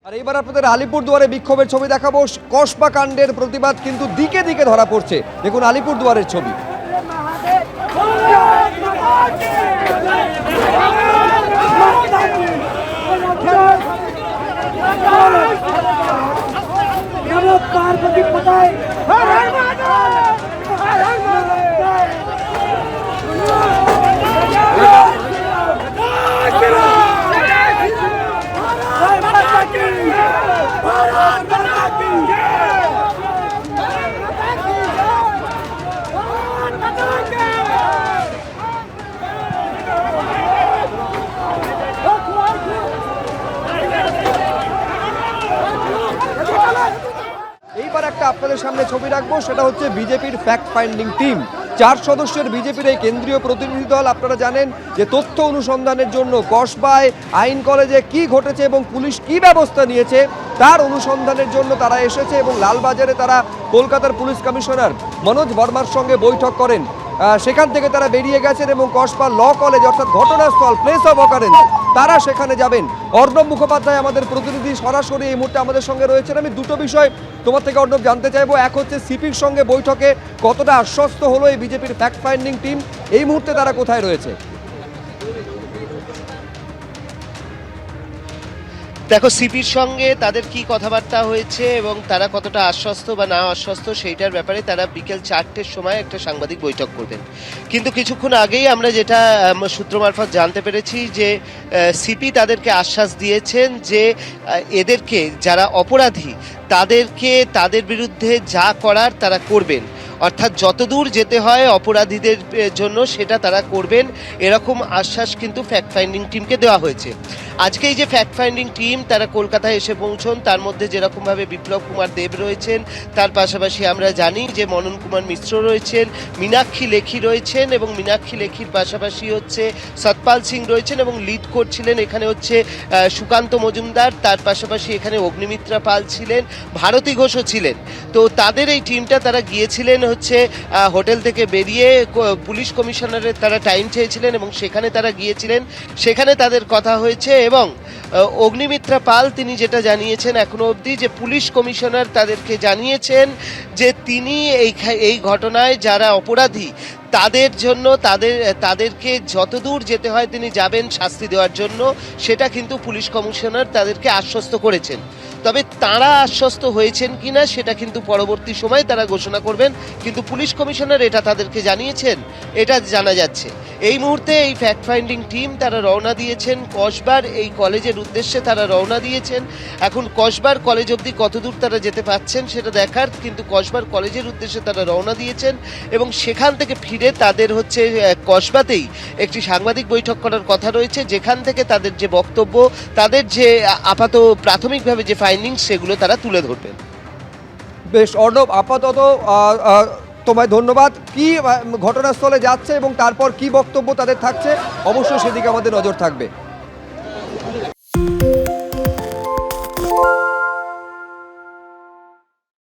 আর এবার আপনাদের আলিপুরদুয়ারে বিক্ষোভের ছবি দেখাবো। কসবা কাণ্ডের প্রতিবাদ কিন্তু দিকে দিকে ধরা পড়ছে। দেখুন আলিপুরদুয়ারের ছবি। এইবার একটা আপনাদের সামনে ছবি রাখবো, সেটা হচ্ছে বিজেপির ফ্যাক্ট ফাইন্ডিং টিম। 4 সদস্যের বিজেপির এই কেন্দ্রীয় প্রতিনিধি দল, আপনারা জানেন যে তথ্য অনুসন্ধানের জন্য কসবায় আইন কলেজে কি ঘটেছে এবং পুলিশ কি ব্যবস্থা নিয়েছে তার অনুসন্ধানের জন্য তারা এসেছে এবং লালবাজারে তারা কলকাতার পুলিশ কমিশনার মনোজ বর্মার সঙ্গে বৈঠক করেন। সেখান থেকে তারা বেরিয়ে গেছেন এবং কসবা ল কলেজ অর্থাৎ ঘটনাস্থল প্লেস অফ অকারেন্স তারা সেখানে যাবেন। অর্ণব মুখোপাধ্যায় আমাদের প্রতিনিধি সরাসরি এই মুহূর্তে আমাদের সঙ্গে রয়েছেন। আমি দুটো বিষয় তোমার থেকে অর্ণব জানতে চাইবো। এক হচ্ছে সিপির সঙ্গে বৈঠকে কতটা আশ্বস্ত হলো এই বিজেপির ফ্যাক্ট ফাইন্ডিং টিম, এই মুহূর্তে তারা কোথায় রয়েছে? দেখো, সিপির সঙ্গে তাদের কি কথাবার্তা হয়েছে এবং তারা কতটা আশ্বস্ত বা না আশ্বস্ত সেইটার ব্যাপারে তারা বিকেল 4টের সময় একটা সাংবাদিক বৈঠক করবেন। কিন্তু কিছুক্ষণ আগেই আমরা যেটা সূত্র মারফত জানতে পেরেছি যে সিপি তাদেরকে আশ্বাস দিয়েছেন যে এদেরকে যারা অপরাধী তাদেরকে তাদের বিরুদ্ধে যা করার তারা করবেন, অর্থাৎ যতদূর যেতে হয় অপরাধীদের জন্য সেটা তারা করবেন, এরকম আশ্বাস কিন্তু ফ্যাক্ট ফাইন্ডিং টিমকে দেওয়া হয়েছে। আজকে এই যে ফ্যাক্ট ফাইন্ডিং টিম তারা কলকাতায় এসে পৌঁছন, তার মধ্যে যেরকমভাবে বিপ্লব কুমার দেব রয়েছেন, তার পাশাপাশি আমরা জানি যে মনন কুমার মিশ্র রয়েছেন, মীনাক্ষী লেখি রয়েছেন এবং মীনাক্ষী লেখির পাশাপাশি হচ্ছে সতপাল সিং রয়েছেন এবং লিড করছিলেন এখানে হচ্ছে সুকান্ত মজুমদার, তার পাশাপাশি এখানে অগ্নিমিত্রা পাল ছিলেন, ভারতী ঘোষও ছিলেন। তো তাদের এই টিমটা তারা গিয়েছিলেন হচ্ছে হোটেল থেকে বেরিয়ে পুলিশ কমিশনারের তারা টাইম চেয়েছিলেন এবং সেখানে তারা গিয়েছিলেন। সেখানে তাদের কথা হয়েছে এবং অগ্নিমিত্রা পাল তিনি যেটা জানিয়েছেন এখনো অবধি যে পুলিশ কমিশনার তাদেরকে জানিয়েছেন যে তিনি এই ঘটনায় যারা অপরাধী তাদের জন্য তাদেরকে যতদূর যেতে হয় তিনি যাবেন শাস্তি দেওয়ার জন্য, সেটা কিন্তু পুলিশ কমিশনার তাদেরকে আশ্বস্ত করেছেন। তবে তারা আশ্বস্ত হয়েছেন কিনা সেটা কিন্তু পরবর্তী সময় তারা ঘোষণা করবেন, কিন্তু পুলিশ কমিশনার এটা তাদেরকে জানিয়েছেন, এটা জানা যাচ্ছে। এই মুহূর্তে এই ফ্যাক্ট ফাইন্ডিং টিম তারা রওনা দিয়েছেন কসবার এই কলেজের উদ্দেশ্যে, তারা রওনা দিয়েছেন। এখন কসবার কলেজ অবধি কতদূর তারা যেতে পারছেন সেটা দেখার, কিন্তু কসবার কলেজের উদ্দেশ্যে তারা রওনা দিয়েছেন এবং সেখান থেকে ফিরে তাদের হচ্ছে কসবাতেই একটি সাংবাদিক বৈঠক করার কথা রয়েছে, যেখান থেকে তাদের যে বক্তব্য, তাদের যে আপাত প্রাথমিকভাবে যে ফাইন্ডিংস সেগুলো তারা তুলে ধরবেন। বেশ অর্ণব, আপাতত তোমায় ধন্যবাদ। কি ঘটনাস্থলে যাচ্ছে এবং তারপর কি বক্তব্য তাদের থাকছে অবশ্যই সেদিকে আমাদের নজর থাকবে।